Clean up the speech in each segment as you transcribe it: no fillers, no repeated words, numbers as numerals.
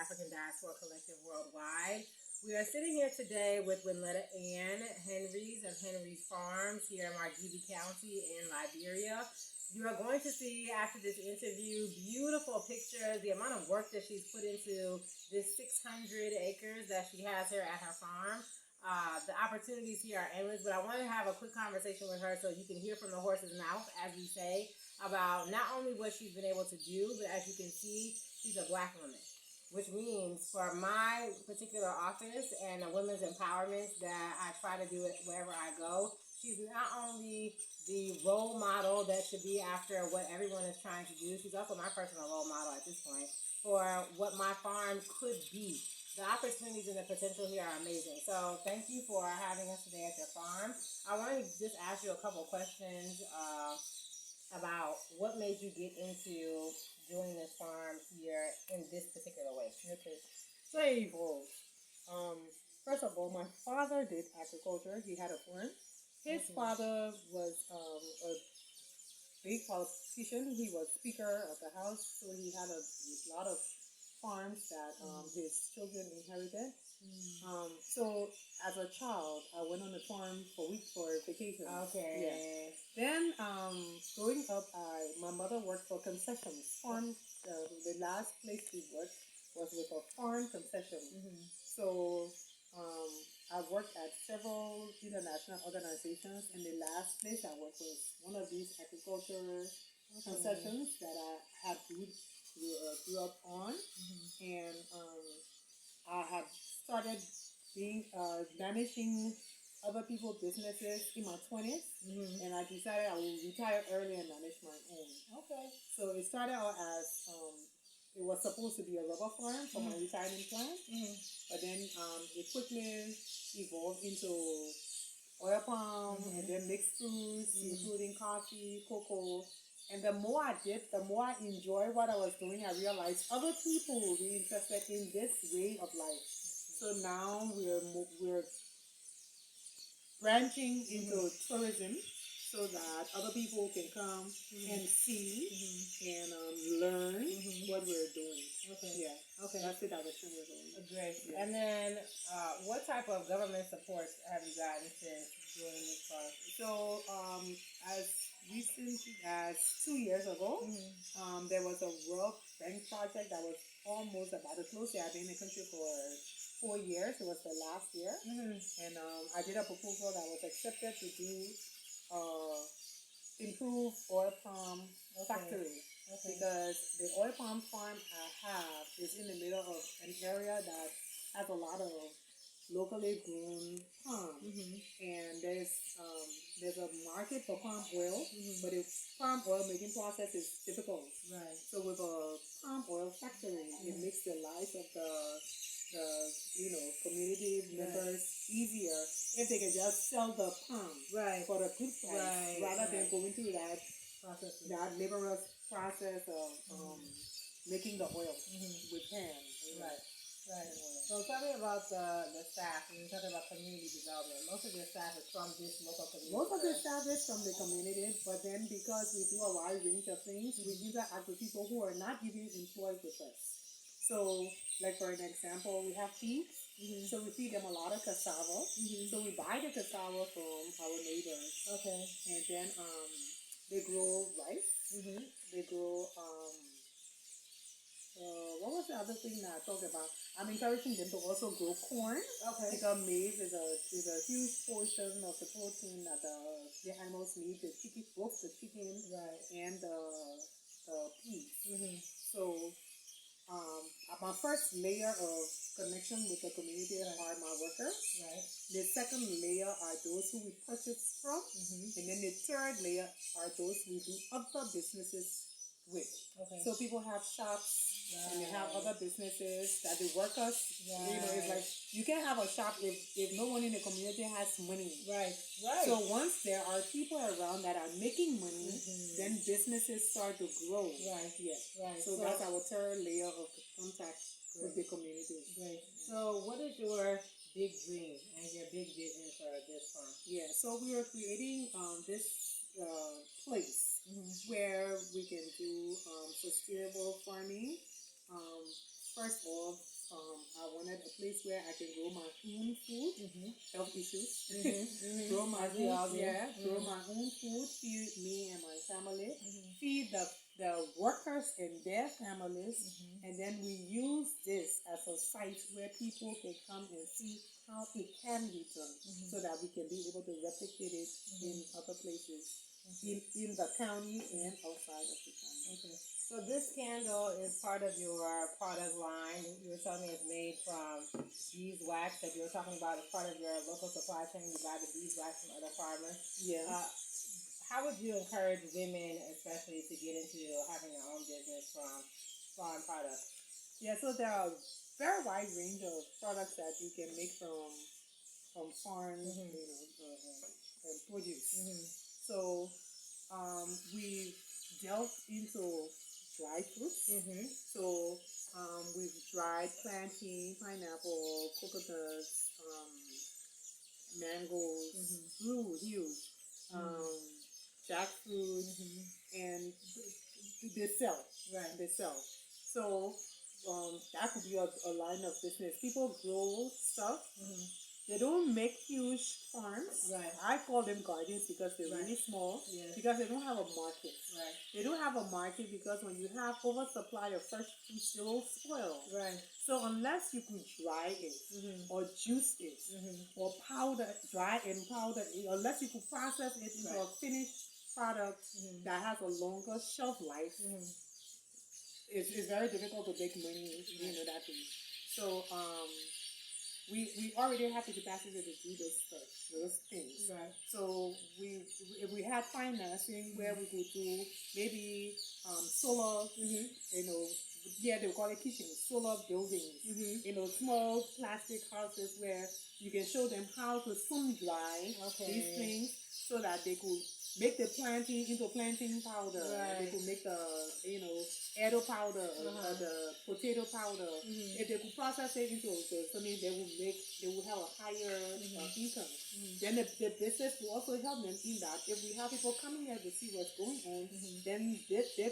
African Diaspora Collective Worldwide. We are sitting here today with Winletta Henries of Henries Farms here in Margibi County in Liberia. You are going to see after this interview beautiful pictures, the amount of work that she's put into this 600 acres that she has here at her farm. The opportunities here are endless, but I want to have a quick conversation with her so you can hear from the horse's mouth, as we say, about not only what she's been able to do, but as you can see, she's a Black woman, which means for my particular office and the women's empowerment that I try to do it wherever I go, she's not only the role model that should be after what everyone is trying to do, she's also my personal role model at this point for what my farm could be. The opportunities and the potential here are amazing. So thank you for having us today at your farm. I want to just ask you a couple questions about what made you get into doing this farm here in this particular way. Okay. So it evolved. First of all, my father did agriculture. He had a farm. His father was a big politician. He was Speaker of the House, so he had a lot of farms that his children inherited. So as a child, I went on the farm for weeks for vacation. Okay. Yeah. Then growing up, my mother worked for concessions. Farm. The last place she worked was with a farm concession. So I worked at several international organizations, and the last place I worked was one of these agriculture concessions that I had grew up on, and I had started being managing other people's businesses in my 20s, and I decided I would retire early and manage my own. Okay. So it started out as it was supposed to be a rubber farm for my retirement plan, but then it quickly evolved into oil palm and then mixed fruits, including coffee, cocoa. And the more I did, the more I enjoyed what I was doing. I realized other people will be interested in this way of life. So now we're branching into tourism so that other people can come and see and learn what we're doing. Okay. Yeah. Okay. That's the direction we're going. Great. Yeah. And then, what type of government support have you gotten since doing this farm? So, as recently as 2 years ago, there was a World Bank project that was almost about to close. I've been in the country for 4 years. It was the last year, and I did a proposal that was accepted to do improve oil palm factory. Because the oil palm farm I have is in the middle of an area that has a lot of locally grown palm, and there's a market for palm oil, but the palm oil making process is difficult. Right. So with a palm oil factory, it makes the lives of the community members easier if they can just sell the palm for the good price rather than going through that laborious process of making the oil with hand. Right. So tell me about the staff. When you're talking about community development, most of your staff is from this local community. Most of the staff is from the community, but then because we do a wide range of things, we interact with people who are not even employed with us. So, like for an example, we have pigs, so we feed them a lot of cassava. So we buy the cassava from our neighbors. Okay. And then they grow rice. They grow what was the other thing that I talked about? I'm encouraging them to also grow corn. Okay. Because maize is a huge portion of the protein that the animals need. The chicken, both the chicken and the pigs. So my first layer of connection with the community are my workers. Right. The second layer are those who we purchase from, and then the third layer are those we do other businesses with. Okay. So people have shops. And they have other businesses that the workers, it's like you can't have a shop if no one in the community has money. Right. So once there are people around that are making money, then businesses start to grow. Right. Yeah. Right. So that's our third layer of contact with the community. Great. So what is your big dream and your big vision for this farm? Yeah. So we are creating this place where we can do sustainable farming. First of all, wanted a place where I can grow my own food, health issues, grow my As we all own, do. grow my own food, feed me and my family, feed the workers and their families, and then we use this as a site where people can come and see how it can be done, so that we can be able to replicate it in other places, in the county and outside of the county. Okay. So this candle is part of your product line. You were telling me it's made from beeswax that you were talking about as part of your local supply chain. You buy the beeswax from other farmers. Yeah. How would you encourage women, especially, to get into having their own business from farm products? Yeah, so there are a very wide range of products that you can make from farm, and produce. So we delved into dry fruits. So we've dried plantain, pineapple, coconuts, mangoes, huge, jackfruit, and they sell. Right. They sell. So that could be a line of business. People grow stuff. They don't make huge farms. Right. I call them gardens because they're Right. really small. Yes. Because they don't have a market. Right. They don't have a market because when you have oversupply of fresh fruits, they will spoil. Right. So unless you could dry it or juice it or dry and powder it, unless you could process it into a finished product that has a longer shelf life, it's very difficult to make money, that thing. So we already have the capacity to do those things. Right. So we had financing where we could do maybe solar, they call it kitchens, solar buildings, small plastic houses where you can show them how to sun dry these things so that they could make the plantain into plantain powder. Right. They could make the, arrow powder, the potato powder. If they could process it into something, they will have a higher income. Then the business will also help them in that if we have people coming here to see what's going on, then they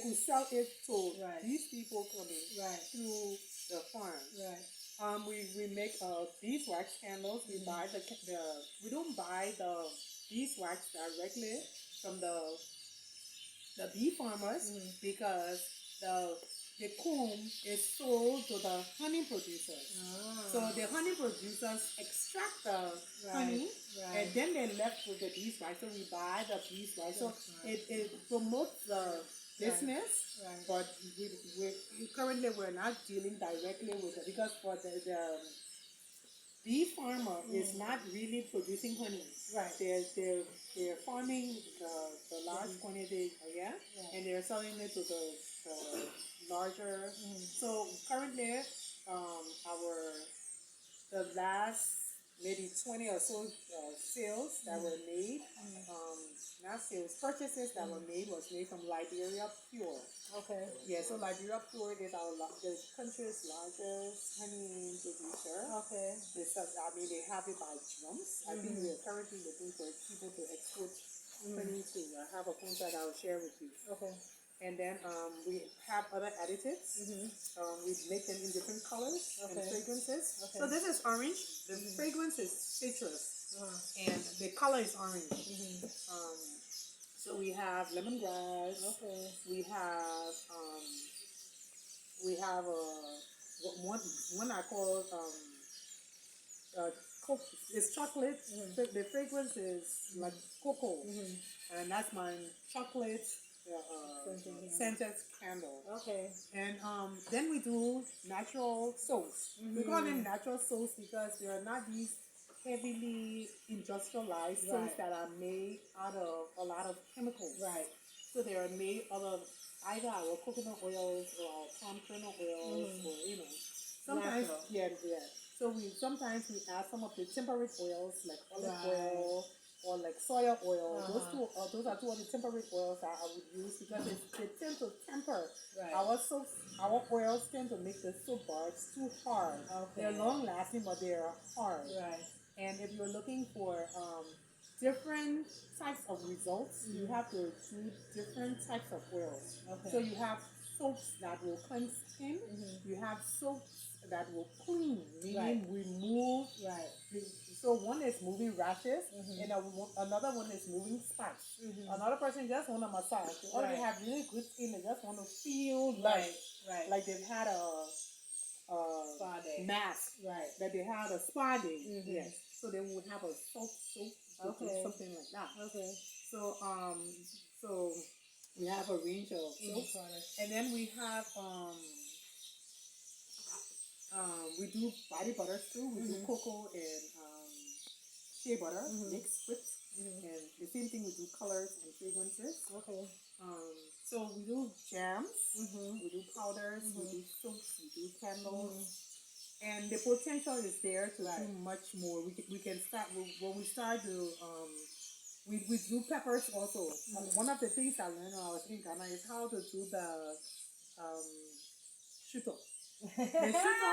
could sell it to these people coming through the farm. Right. We make beeswax candles. We buy we don't buy the beeswax directly from the bee farmers because the comb is sold to the honey producers. So the honey producers extract the honey and then they're left with the beeswax. So we buy the beeswax. So it promotes the business, but currently we're not dealing directly with it because for the bee farmer is not really producing honey. Right. They're farming the large quantity, and they're selling it to the larger. So currently, the last maybe 20 or so sales that were made, not sales, purchases that were made was made from Liberia Pure. Okay. Yeah, so Liberia Pure is the country's largest honey producer. Okay. They have it by drums. I think we're currently looking for people to export honey to have a contract I'll share with you. Okay. And then we have other additives. We make them in different colors and fragrances. Okay. So this is orange. The fragrance is citrus, and the color is orange. So we have lemongrass. Okay. We have one I call it's chocolate. The fragrance is like cocoa, and that's my chocolate. Scented candle. Okay. And then we do natural soaps. We call them natural soaps because they are not these heavily industrialized soaps that are made out of a lot of chemicals. Right. So they are made out of either our coconut oils or our palm kernel oils or sometimes So sometimes we add some of the temperate oils like olive oil or like soya oil. Those are two of the temperate oils that I would use because they tend to temper. Our oils tend to make the soap bars too hard. Okay. They're long lasting, but they're hard. Right. And if you're looking for different types of results, you have to do different types of oils. Okay. So you have soaps that will cleanse skin. You have soaps that will clean, meaning Right. remove. Right. So one is moving rashes, and another one is moving spots. Another person just want a massage. They already Right. have really good skin. They just want to feel Right. Right. like they've had a Spa day. mask. Right. That they had a spa day. Yes. So they would have a soap, Okay. something like that. Okay. So so we have a range of soaps, and then we have we do body butters too. We do cocoa and shea butter mixed with, and the same thing we do colors and fragrances. Okay. So we do jams, we do powders, we do soaps, we do candles, and the potential is there to do much more. We can start when we start to we do peppers also. One of the things I learned when I was in Ghana is how to do the shuto. The shuto.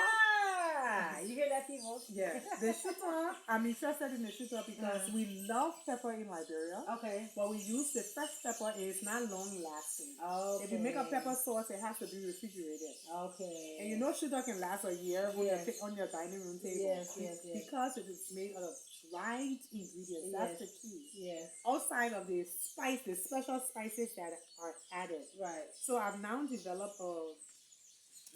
You hear that, people? Yeah, the shuto. I'm interested in the shuto because we love pepper in Liberia. Okay. But we use the fresh pepper. It's not long lasting. Okay. If you make a pepper sauce, it has to be refrigerated. Okay. And you know shuto can last a year on your dining room table. Yes. Because it is made out of dried ingredients. That's the key. Yes. Outside of the spice, the special spices that are added. Right. So I've now developed a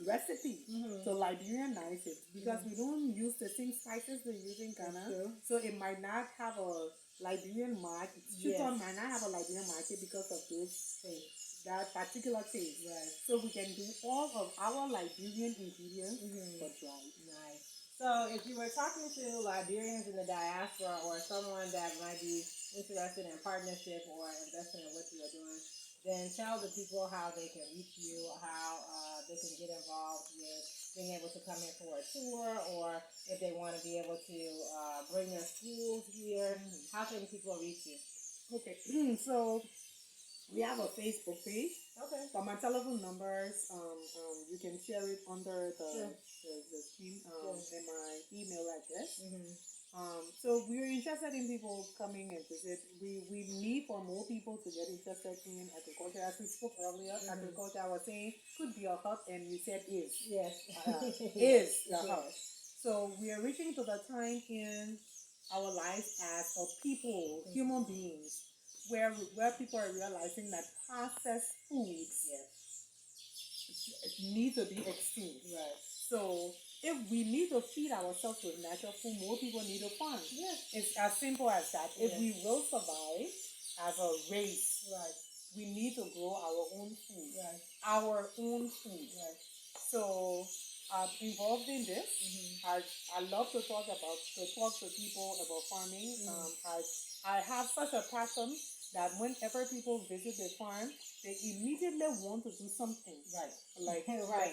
recipe to Liberianize it because we don't use the same spices they use in Ghana, so it might not have a Liberian market. Shuto might not have a Liberian market because of those things, that particular taste. Right. So we can do all of our Liberian ingredients but dry. Nice. So if you were talking to Liberians in the diaspora or someone that might be interested in partnership or investing in what you are doing, then tell the people how they can reach you, how they can get involved with being able to come in for a tour, or if they want to be able to bring their schools here. How can people reach you? Okay, so we have a Facebook page. Okay. But my telephone numbers, you can share it under the screen, and my email address. So we're interested in people coming and visit. We need for more people to get interested in agriculture. As we spoke earlier, agriculture, I was saying, could be a hub, and you said is. Yes. Is the hub. So we are reaching to the time in our lives as a people, human beings, where people are realizing that processed foods need to be extinct. Right. So if we need to feed ourselves with natural food, more people need to farm. Yes. It's as simple as that. If we will survive as a race, we need to grow our own food. Right. Our own food. Right. So I'm involved in this. I love to talk to people about farming. I have such a passion that whenever people visit the farm, they immediately want to do something. Right.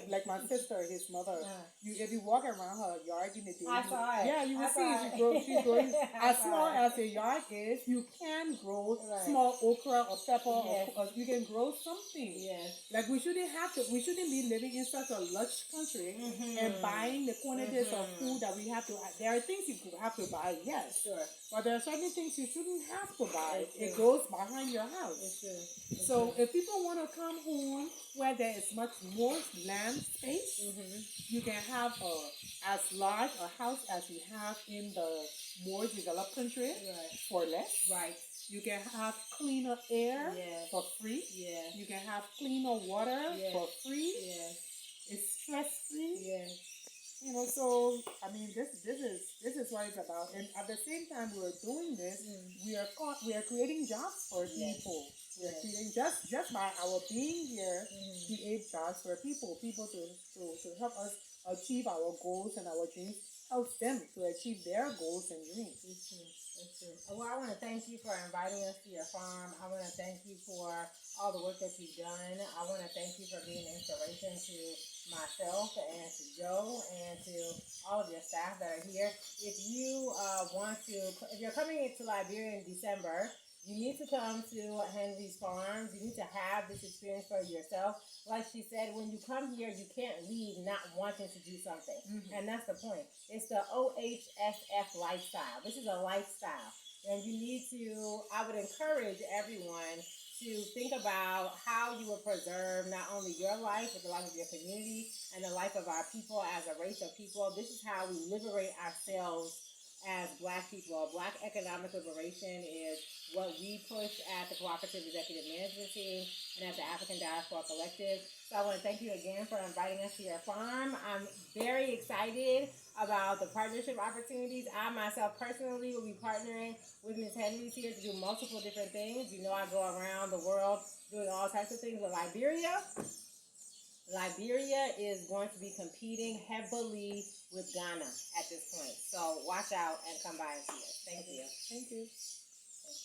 Like my sister, his mother. If you walk around her yard in the day, you will see she's growing. As small as the yard is, you can grow small okra or pepper, or you can grow something. Yes. Like we shouldn't be living in such a lush country and buying the quantities of food that we have to. There are things you have to buy, yes. Sure. But there are certain things you shouldn't have to buy. It goes behind your house. It's true. So if people want to come home where there is much more land space, you can have as large a house as you have in the more developed country for less. Right. You can have cleaner air for free. Yes. You can have cleaner water for free. Yes. It's stress free. Yes. You know, so I mean, this is what it's about. And at the same time we're doing this, we are creating jobs for people. We're creating just by our being here, create jobs for people to help us achieve our goals and our dreams, help them to achieve their goals and dreams. That's true. Well, I want to thank you for inviting us to your farm. I want to thank you for all the work that you've done. I want to thank you for being an inspiration to myself and to Joe and to all of your staff that are here. If you if you're coming into Liberia in December, you need to come to Henries Farms. You need to have this experience for yourself. Like she said, when you come here, you can't leave not wanting to do something. And that's the point. It's the OHSF lifestyle. This is a lifestyle. And you need to, I would encourage everyone to think about how you will preserve not only your life, but the life of your community and the life of our people as a race of people. This is how we liberate ourselves as Black people. Black economic liberation is what we push at the Cooperative Executive Management Team and at the African Diaspora Collective. So I want to thank you again for inviting us to your farm. I'm very excited about the partnership opportunities. I myself personally will be partnering with Ms. Henries here to do multiple different things. You know, I go around the world doing all types of things with Liberia. Liberia is going to be competing heavily with Ghana at this point. So watch out and come by and see us. Thank you. Thank you.